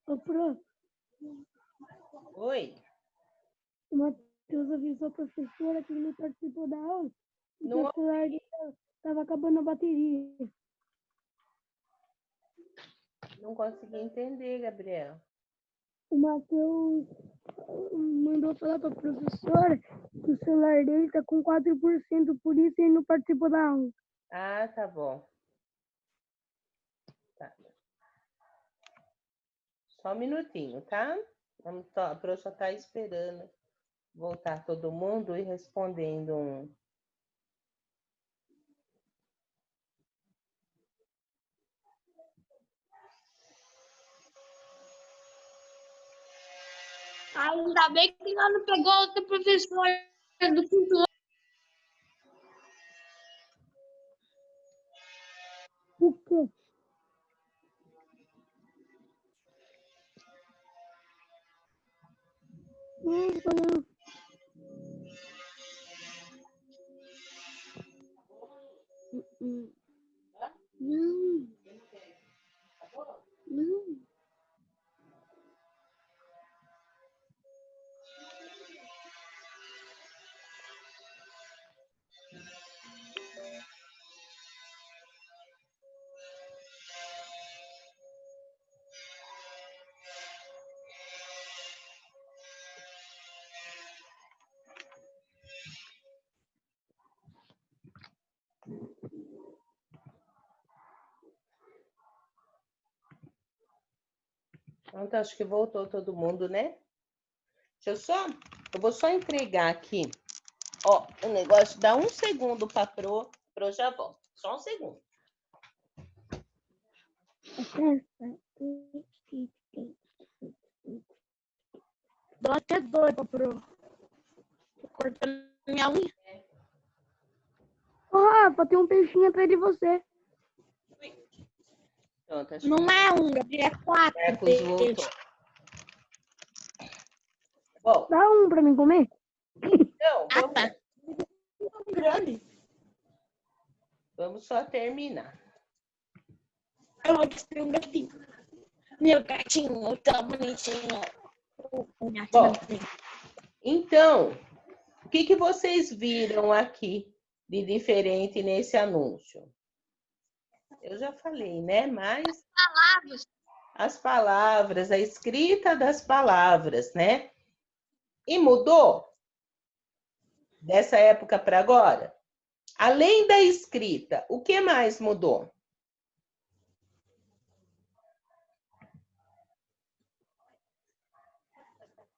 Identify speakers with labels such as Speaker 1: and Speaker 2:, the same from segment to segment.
Speaker 1: Ô, Pro,
Speaker 2: Oi?
Speaker 1: o Matheus avisou a professora que ele não participou da aula, porque
Speaker 2: Não,
Speaker 1: o celular dele estava acabando a bateria.
Speaker 2: não consegui entender, Gabriel.
Speaker 1: O Matheus mandou falar para a professora que o celular dele está com 4%, por isso ele não participou da aula.
Speaker 2: Ah, tá bom. Tá. Só um minutinho, tá? A Pro só tá esperando voltar todo mundo e respondendo um.
Speaker 3: Ainda bem que ela não pegou outra professora do quinto ano.
Speaker 1: O quê? Não. Não. Não.
Speaker 2: Então, acho que voltou todo mundo, né? Eu vou só entregar aqui, ó, o negócio. Dá um segundo para Pro já volta. Só um segundo.
Speaker 3: Tô até doida, Pro. Tô cortando minha unha.
Speaker 1: Ô, Rafa, tem um peixinho atrás de você.
Speaker 2: Pronto, acho
Speaker 3: Não é um, Gabriel, é 4.
Speaker 2: Marcos voltou. Bom,
Speaker 1: Dá um para mim comer?
Speaker 2: então,
Speaker 3: Ah, tá. Grande.
Speaker 2: vamos só terminar.
Speaker 3: Eu vou ter um gatinho. Meu gatinho, tão bonitinho. O gatinho
Speaker 2: Bom,
Speaker 3: tem.
Speaker 2: então, o que vocês viram aqui de diferente nesse anúncio? Eu já falei, né? Mas
Speaker 3: Palavras.
Speaker 2: as palavras, a escrita das palavras, né? E mudou dessa época para agora? Além da escrita, o que mais mudou?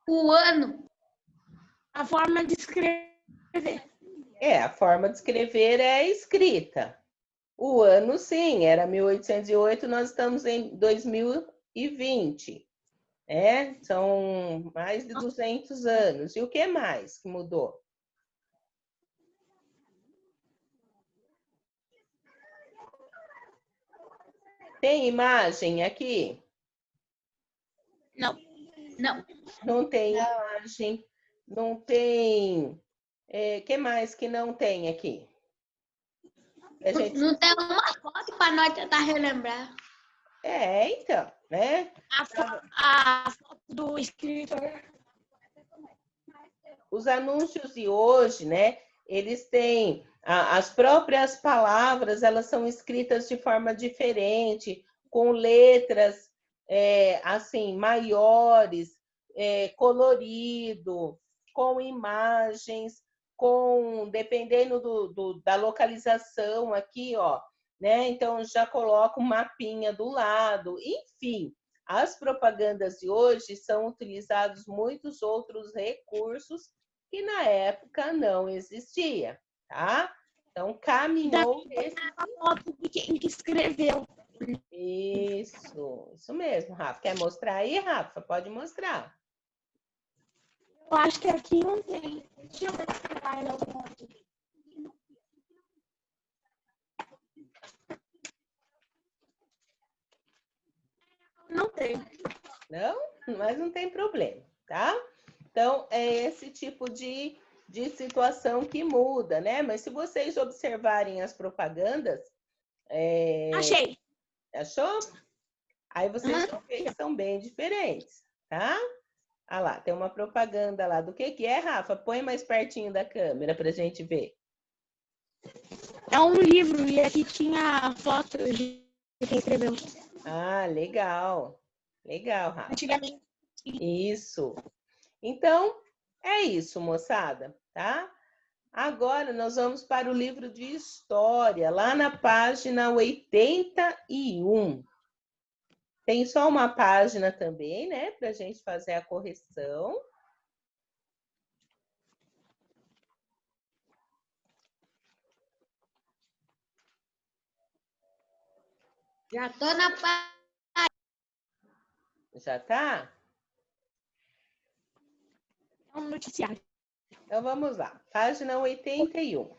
Speaker 3: O ano. A forma de escrever.
Speaker 2: A forma de escrever é a escrita. O ano, sim, era 1808, nós estamos em 2020. São mais de 200 anos. E o que mais que mudou? Tem imagem aqui?
Speaker 3: Não. Não.
Speaker 2: Não tem imagem, não tem. Que mais que não tem aqui?
Speaker 3: Não tem uma foto para nós tentar relembrar.
Speaker 2: Então, né?
Speaker 3: A foto do escritor.
Speaker 2: Os anúncios de hoje, né? Eles têm as próprias palavras, elas são escritas de forma diferente, com letras assim maiores, colorido, com imagens, dependendo da localização aqui, ó, né? Então já coloca um mapinha do lado, enfim. As propagandas de hoje são utilizados muitos outros recursos que na época não existia, tá? Então caminhou nesse.
Speaker 3: A foto de quem que escreveu.
Speaker 2: Isso mesmo, Rafa. Quer mostrar aí, Rafa? Pode mostrar.
Speaker 3: Eu acho que aqui não tem. Deixa eu ver se vai na foto. Não tem.
Speaker 2: Não? Mas não tem problema, tá? Então, é esse tipo de situação que muda, né? Mas se vocês observarem as propagandas...
Speaker 3: Achei.
Speaker 2: Achou? Aí vocês vão ver que são bem diferentes, tá? Ah lá, tem uma propaganda lá. Do que é, Rafa? Põe mais pertinho da câmera pra gente ver.
Speaker 3: É um livro e aqui tinha fotos de quem escreveu.
Speaker 2: Ah, legal. Legal, Rafa.
Speaker 3: Antigamente.
Speaker 2: Isso. Então, é isso, moçada, tá? Agora nós vamos para o livro de história, lá na página 81. Tem só uma página também, né, para a gente fazer a correção.
Speaker 3: Já tô na página.
Speaker 2: Já tá?
Speaker 3: É um noticiário.
Speaker 2: Então vamos lá, página 81.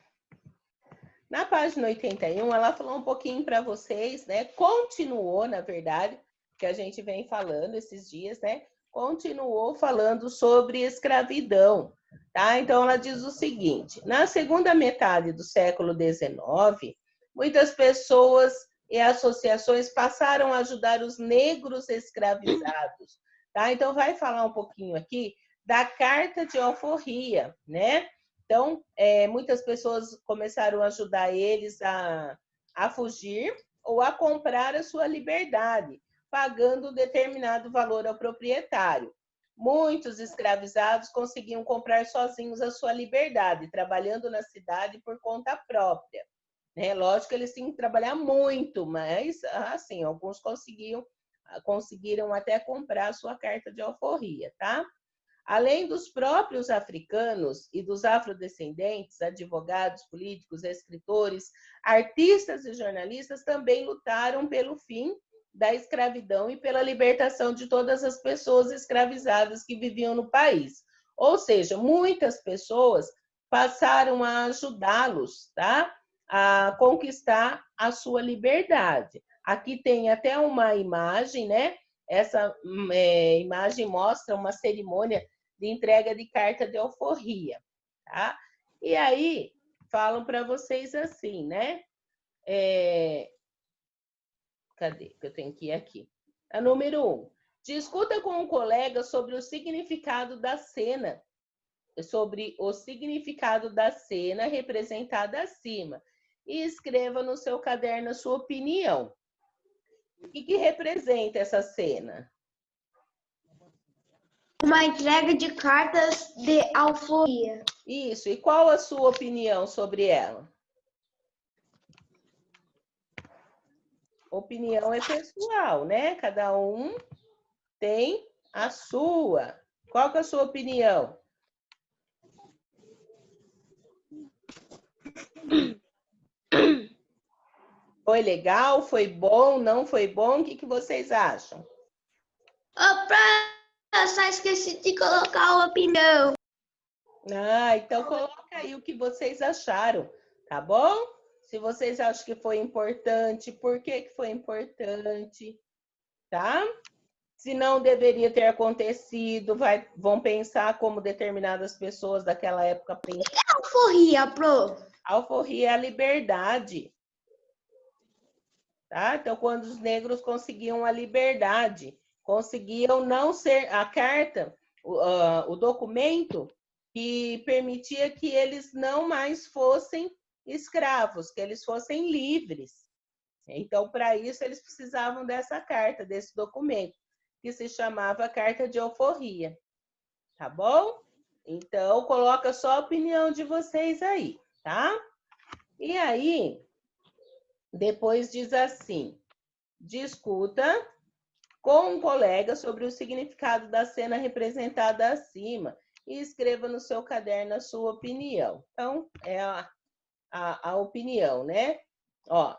Speaker 2: Na página 81, ela falou um pouquinho para vocês, né? Continuou, na verdade, que a gente vem falando esses dias, né? Continuou falando sobre escravidão, tá? Então ela diz o seguinte: na segunda metade do século XIX, muitas pessoas e associações passaram a ajudar os negros escravizados, tá? Então vai falar um pouquinho aqui da Carta de Alforria, né? Então, muitas pessoas começaram a ajudar eles a fugir ou a comprar a sua liberdade, pagando um determinado valor ao proprietário. Muitos escravizados conseguiam comprar sozinhos a sua liberdade, trabalhando na cidade por conta própria. Né? Lógico que eles tinham que trabalhar muito, mas assim, alguns conseguiram até comprar a sua carta de alforria, tá? Além dos próprios africanos e dos afrodescendentes, advogados, políticos, escritores, artistas e jornalistas também lutaram pelo fim da escravidão e pela libertação de todas as pessoas escravizadas que viviam no país. Ou seja, muitas pessoas passaram a ajudá-los, tá? A conquistar a sua liberdade. Aqui tem até uma imagem, né? Essa imagem mostra uma cerimônia de entrega de carta de alforria, tá? E aí, falam para vocês assim, né? Cadê? Que eu tenho que ir aqui. A número 1. Discuta com um colega sobre o significado da cena, representada acima, e escreva no seu caderno a sua opinião. O que representa essa cena?
Speaker 4: Uma entrega de cartas de alforria.
Speaker 2: Isso. E qual a sua opinião sobre ela? Opinião é pessoal, né? Cada um tem a sua. Qual que é a sua opinião? Foi legal? Foi bom? Não foi bom? O que vocês acham?
Speaker 4: Opa, eu só esqueci de colocar a opinião.
Speaker 2: Ah, então coloca aí o que vocês acharam, tá bom? Se vocês acham que foi importante, por que foi importante, tá? Se não deveria ter acontecido, vão pensar como determinadas pessoas daquela época pensavam.
Speaker 4: O que é alforria, pro?
Speaker 2: Alforria é a liberdade. Tá? Então, quando os negros conseguiam a liberdade, conseguiam não ser a carta, o documento que permitia que eles não mais fossem escravos, que eles fossem livres. Então, para isso, eles precisavam dessa carta, desse documento, que se chamava Carta de Alforria. Tá bom? Então, coloca só a opinião de vocês aí, tá? E aí, depois diz assim: discuta com um colega sobre o significado da cena representada acima e escreva no seu caderno a sua opinião. Então, é a opinião, né? Ó,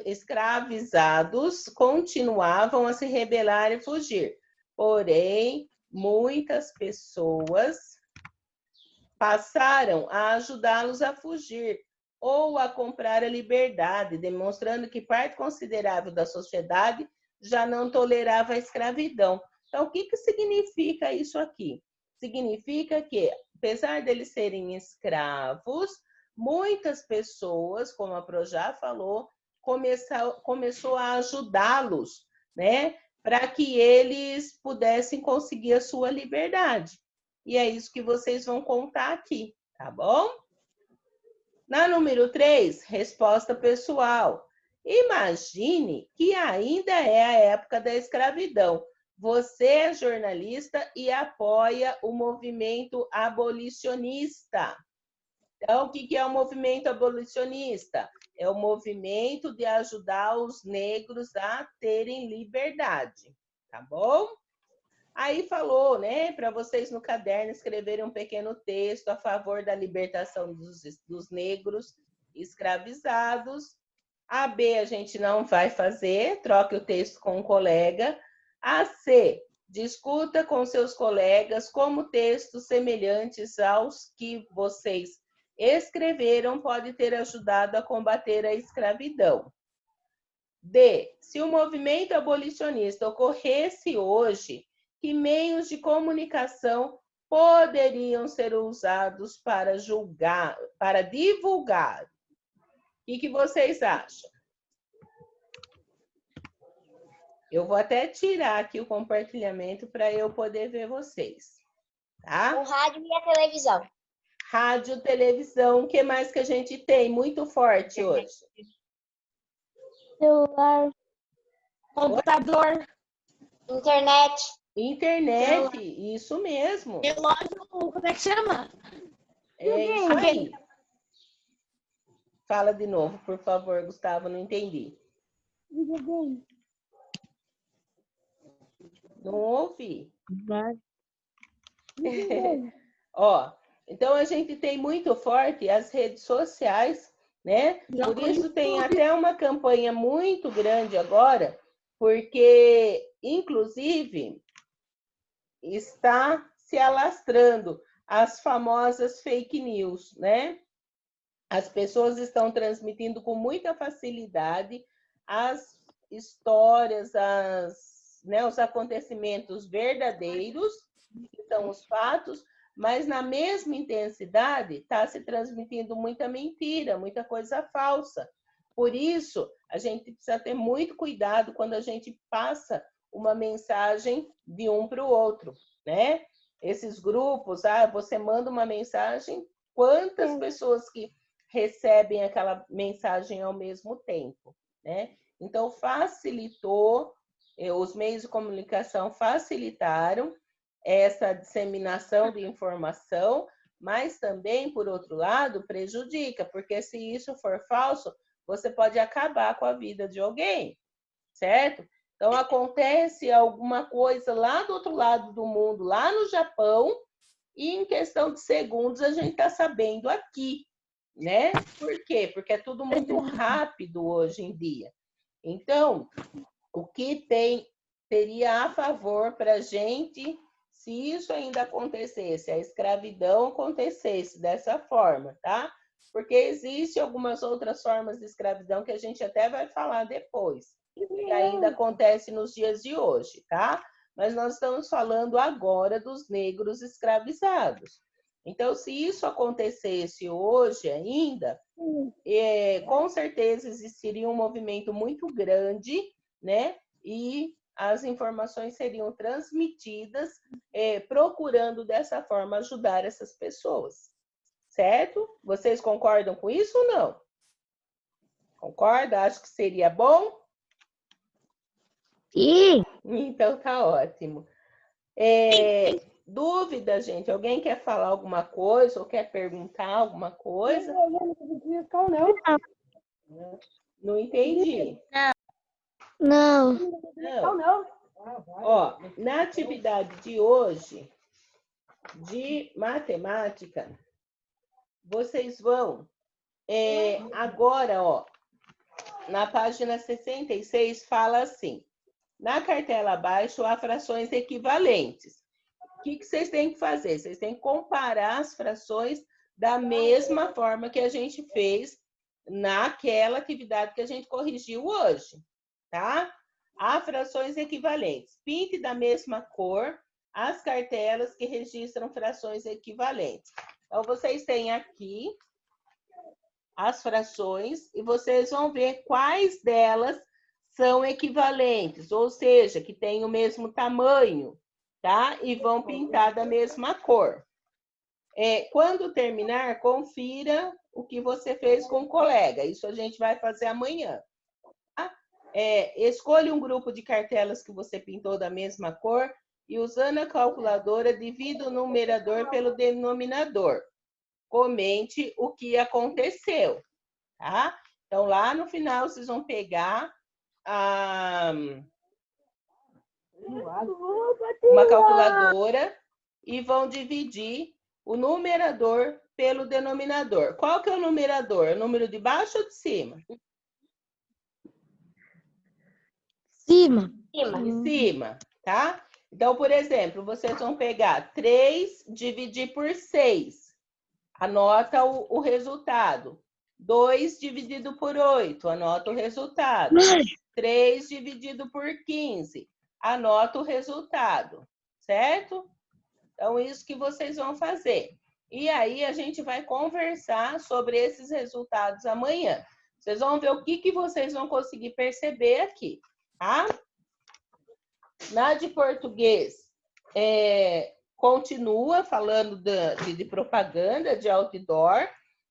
Speaker 2: escravizados continuavam a se rebelar e fugir, porém, muitas pessoas passaram a ajudá-los a fugir ou a comprar a liberdade, demonstrando que parte considerável da sociedade já não tolerava a escravidão. Então, o que significa isso aqui? Significa que, apesar deles serem escravos, muitas pessoas, como a Pro já falou, começou a ajudá-los, né? para que eles pudessem conseguir a sua liberdade. E é isso que vocês vão contar aqui, tá bom? Na número 3, resposta pessoal. Imagine que ainda é a época da escravidão. Você é jornalista e apoia o movimento abolicionista. Então, o que é o movimento abolicionista? É o movimento de ajudar os negros a terem liberdade, tá bom? Aí falou, né, para vocês no caderno escreverem um pequeno texto a favor da libertação dos negros escravizados. A B a gente não vai fazer, troque o texto com um colega. A C, discuta com seus colegas como textos semelhantes aos que vocês escreveram pode ter ajudado a combater a escravidão. D, se o movimento abolicionista ocorresse hoje, que meios de comunicação poderiam ser usados para divulgar? O que vocês acham? Eu vou até tirar aqui o compartilhamento para eu poder ver vocês, tá?
Speaker 4: O rádio e a televisão.
Speaker 2: Rádio, televisão, o que mais que a gente tem muito forte hoje?
Speaker 1: Celular.
Speaker 3: Computador.
Speaker 4: Internet.
Speaker 2: Internet, isso mesmo.
Speaker 3: Relógio, como é que chama?
Speaker 2: É isso aí. Fala de novo, por favor, Gustavo, não entendi.
Speaker 1: Videogame.
Speaker 2: Não ouvi.
Speaker 1: Videogame.
Speaker 2: Ó, então a gente tem muito forte as redes sociais, né? Por isso tem até uma campanha muito grande agora, porque, inclusive, está se alastrando as famosas fake news, né? As pessoas estão transmitindo com muita facilidade as histórias, os acontecimentos verdadeiros, que são os fatos, mas na mesma intensidade está se transmitindo muita mentira, muita coisa falsa. Por isso, a gente precisa ter muito cuidado quando a gente passa uma mensagem de um para o outro, né? Esses grupos, você manda uma mensagem, quantas pessoas que recebem aquela mensagem ao mesmo tempo, né? Então, facilitou, os meios de comunicação facilitaram essa disseminação de informação, mas também, por outro lado, prejudica, porque se isso for falso, você pode acabar com a vida de alguém, certo? Então, acontece alguma coisa lá do outro lado do mundo, lá no Japão, e em questão de segundos a gente está sabendo aqui, né? Por quê? Porque é tudo muito rápido hoje em dia. Então, o que teria a favor para a gente, se isso ainda acontecesse, a escravidão acontecesse dessa forma, tá? Porque existem algumas outras formas de escravidão que a gente até vai falar depois, que ainda acontece nos dias de hoje, tá? Mas nós estamos falando agora dos negros escravizados. Então, se isso acontecesse hoje ainda, com certeza existiria um movimento muito grande, né? E as informações seriam transmitidas, procurando dessa forma ajudar essas pessoas, certo? Vocês concordam com isso ou não? Concorda? Acho que seria bom?
Speaker 1: Sim.
Speaker 2: Então tá ótimo. Dúvida, gente? Alguém quer falar alguma coisa ou quer perguntar alguma coisa? Não entendi.
Speaker 1: Não.
Speaker 2: Não. Ó, na atividade de hoje, de matemática, vocês vão agora, ó, na página 66 fala assim: na cartela abaixo há frações equivalentes. O que vocês têm que fazer? Vocês têm que comparar as frações da mesma forma que a gente fez naquela atividade que a gente corrigiu hoje, tá? Há frações equivalentes. Pinte da mesma cor as cartelas que registram frações equivalentes. Então, vocês têm aqui as frações e vocês vão ver quais delas são equivalentes, ou seja, que têm o mesmo tamanho, tá? E vão pintar da mesma cor. Quando terminar, confira o que você fez com o colega. Isso a gente vai fazer amanhã. Tá? Escolha um grupo de cartelas que você pintou da mesma cor e, usando a calculadora, divida o numerador pelo denominador. Comente o que aconteceu, tá? Então, lá no final, vocês vão pegar uma calculadora e vão dividir o numerador pelo denominador. Qual que é o numerador? O número de baixo ou de cima?
Speaker 1: Cima.
Speaker 2: De cima, tá? Então, por exemplo, vocês vão pegar 3 dividir por 6. Anota o resultado. 2 dividido por 8. Anota o resultado. 3 dividido por 15. Anota o resultado. Certo? Então, isso que vocês vão fazer. E aí, a gente vai conversar sobre esses resultados amanhã. Vocês vão ver o que vocês vão conseguir perceber aqui, tá? Na de português, continua falando de propaganda, de outdoor.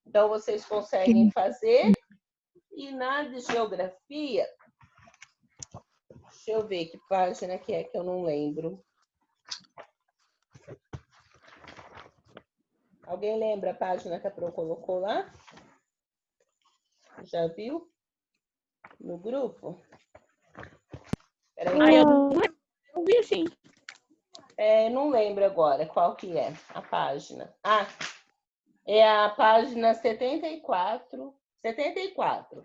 Speaker 2: Então, vocês conseguem fazer. E na de geografia, deixa eu ver que página que é que eu não lembro. Alguém lembra a página que a Pro colocou lá? Já viu? No grupo? Peraí.
Speaker 3: Eu vi assim.
Speaker 2: Não lembro agora qual que é a página. É a página 74. 74.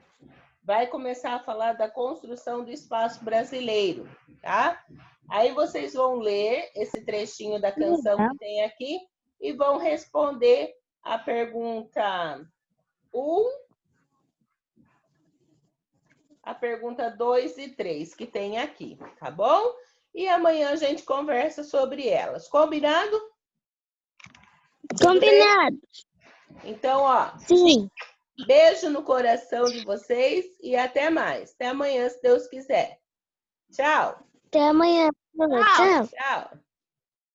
Speaker 2: Vai começar a falar da construção do espaço brasileiro, tá? Aí vocês vão ler esse trechinho da canção que tem aqui e vão responder a pergunta 1, a pergunta 2 e 3 que tem aqui, tá bom? E amanhã a gente conversa sobre elas. Combinado?
Speaker 1: Combinado.
Speaker 2: Então, ó.
Speaker 1: Sim.
Speaker 2: Beijo no coração de vocês e até mais. Até amanhã, se Deus quiser. Tchau.
Speaker 1: Até amanhã. Tchau.
Speaker 2: Tchau.